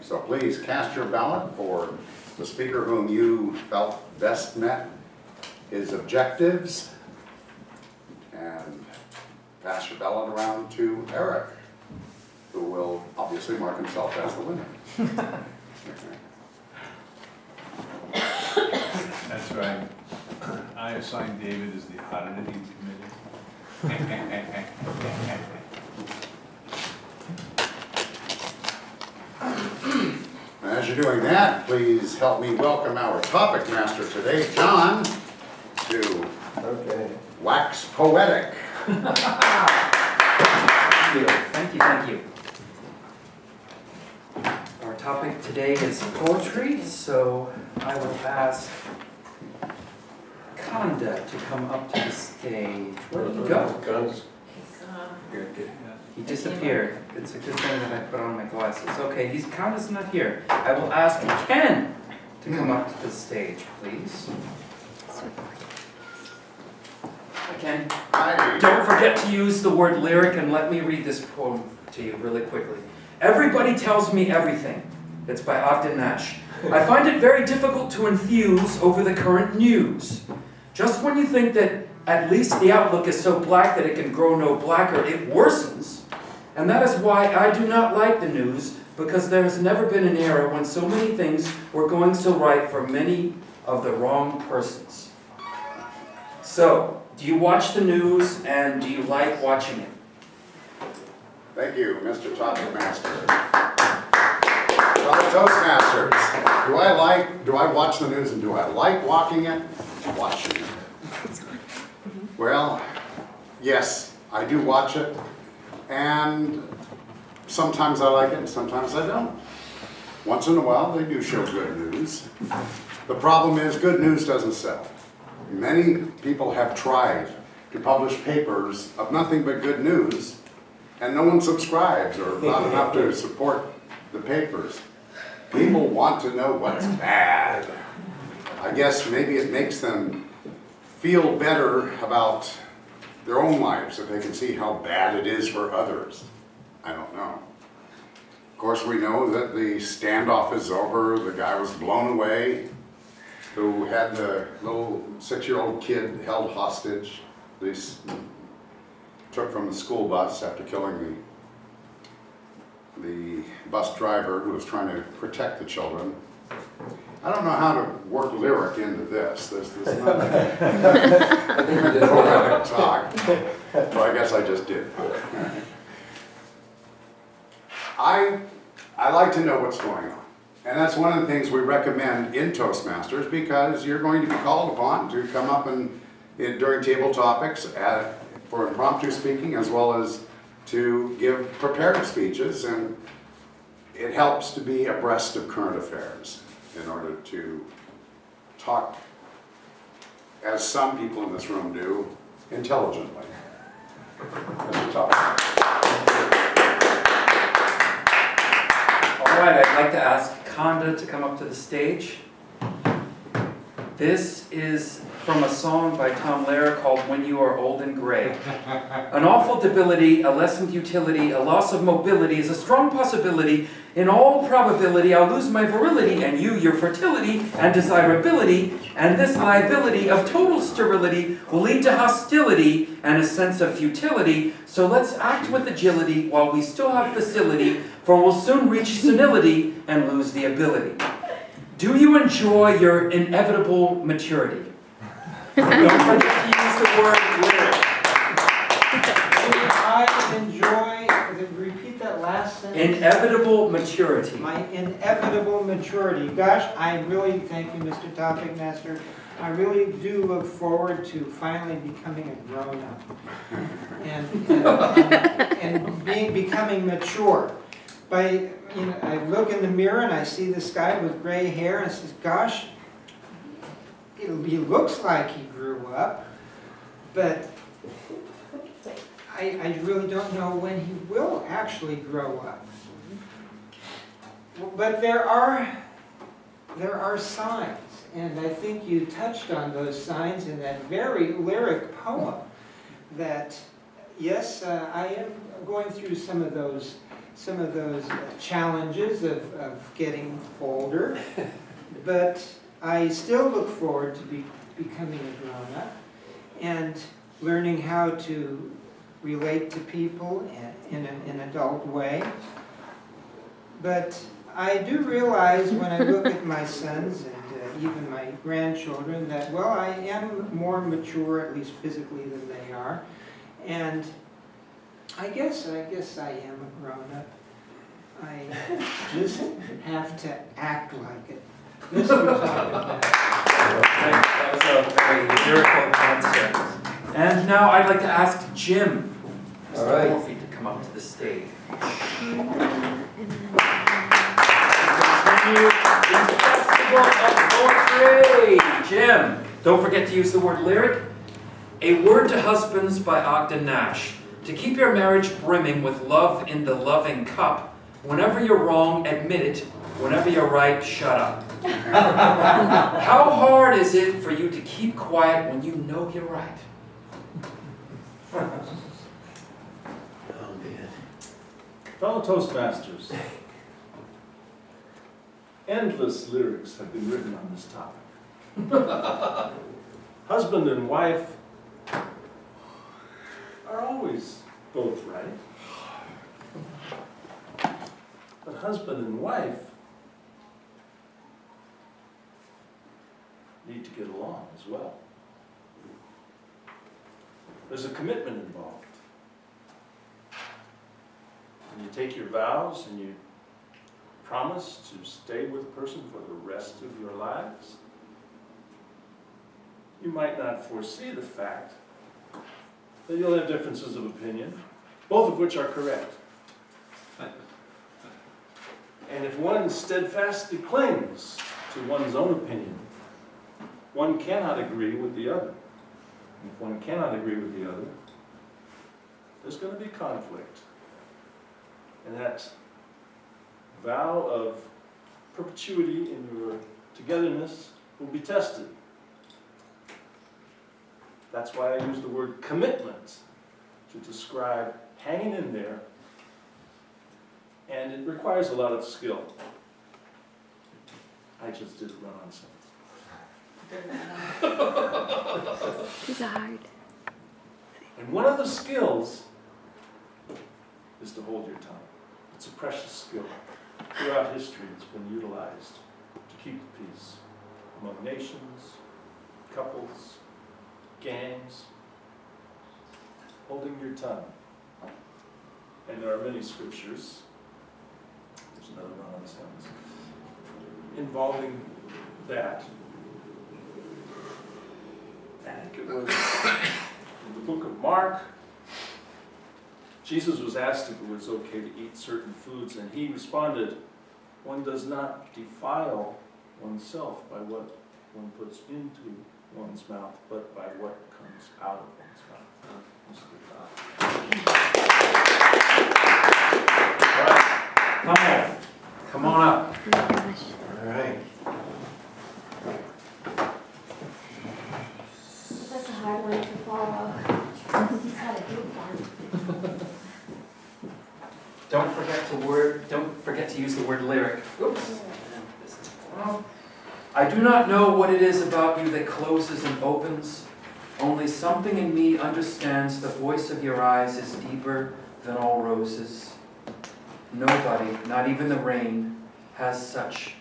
so please cast your ballot for the speaker whom you felt best met his objectives, and pass your ballot around to Eric, who will obviously mark himself as the winner. That's right. I assigned David as the auditing committee. As you're doing that, please help me welcome our topic master today, John, to Wax Poetic. Thank you. Our topic today is poetry, so I will ask Kanda to come up to the stage. Where did he go? He disappeared. It's a good thing that I put on my glasses. Okay, Kanda's not here. I will ask Ken to come up to the stage, please. Ken, don't forget to use the word lyric, and let me read this poem to you really quickly. Everybody tells me everything. It's by Ogden Nash. I find it very difficult to enthuse over the current news. Just when you think that at least the outlook is so black that it can grow no blacker, it worsens. And that is why I do not like the news, because there has never been an era when so many things were going so right for many of the wrong persons. So, do you watch the news, and do you like watching it? Thank you, Mr. Topic Master. Fellow Toastmasters, do I watch the news, and do I like watching it? Well, yes, I do watch it, and sometimes I like it, and sometimes I don't. Once in a while, they do show good news. The problem is, good news doesn't sell. Many people have tried to publish papers of nothing but good news, and no one subscribes, or not enough to support the papers. People want to know what's bad. I guess maybe it makes them feel better about their own lives if they can see how bad it is for others. I don't know. Of course, we know that the standoff is over. The guy was blown away who had the little 6-year-old kid held hostage. They took from the school bus after killing the bus driver who was trying to protect the children. I don't know how to work lyric into this. This is not poetic talk, so I guess I just did. I like to know what's going on. And that's one of the things we recommend in Toastmasters, because you're going to be called upon to come up during table topics for impromptu speaking, as well as to give prepared speeches, and it helps to be abreast of current affairs in order to talk, as some people in this room do, intelligently. Mr. Topic. All right, I'd like to ask Kanda to come up to the stage. This is from a song by Tom Lehrer called When You Are Old and Gray. An awful debility, a lessened utility, a loss of mobility is a strong possibility. In all probability, I'll lose my virility, and you your fertility and desirability, and this liability of total sterility will lead to hostility and a sense of futility. So let's act with agility while we still have facility, for we'll soon reach senility and lose the ability. Do you enjoy your inevitable maturity? Don't forget to use the word lyric. I enjoy, repeat that last sentence. Inevitable maturity. My inevitable maturity. Gosh, I really, thank you, Mr. Topic Master. I really do look forward to finally becoming a grown-up and becoming mature. I look in the mirror and I see this guy with gray hair and says, gosh, he looks like he grew up, but I really don't know when he will actually grow up. But there are signs, and I think you touched on those signs in that very lyric poem, that yes, I am going through some of those some of those challenges of getting older, but I still look forward to becoming a grown-up and learning how to relate to people in an adult way. But I do realize when I look at my sons and even my grandchildren that, well, I am more mature, at least physically, than they are. And I guess I am a grown-up. I just have to act like it. Mr. Todd. That was a very lyrical answer. And now I'd like to ask Jim, All right. Mr. Morphy, to come up to the stage. Continue the Festival of Poetry. Jim, don't forget to use the word lyric. A Word to Husbands by Ogden Nash. To keep your marriage brimming with love in the loving cup, whenever you're wrong, admit it. Whenever you're right, shut up. How hard is it for you to keep quiet when you know you're right? Oh, man. Fellow Toastmasters, endless lyrics have been written on this topic. Husband and wife are always both right. But husband and wife need to get along as well. There's a commitment involved. When you take your vows and you promise to stay with a person for the rest of your lives, you might not foresee the fact that you'll have differences of opinion, both of which are correct. And if one steadfastly clings to one's own opinion, one cannot agree with the other. If one cannot agree with the other, there's going to be conflict. And that vow of perpetuity in your togetherness will be tested. That's why I use the word commitment to describe hanging in there, and it requires a lot of skill. I just did a run-on sentence. These are hard. And one of the skills is to hold your tongue. It's a precious skill. Throughout history, it's been utilized to keep the peace among nations, couples, gangs. Holding your tongue. And there are many scriptures, there's another one on this sentence, involving that. I think it was in the book of Mark. Jesus was asked if it was okay to eat certain foods, and he responded, one does not defile oneself by what one puts into one's mouth, but by what comes out of one's mouth. All right, Come on up. Oh my gosh. All right. That's a hard one to follow. He's had a good one. Don't forget to use the word lyric. Oops. I do not know what it is about you that closes and opens. Only something in me understands the voice of your eyes is deeper than all roses. Nobody, not even the rain, has such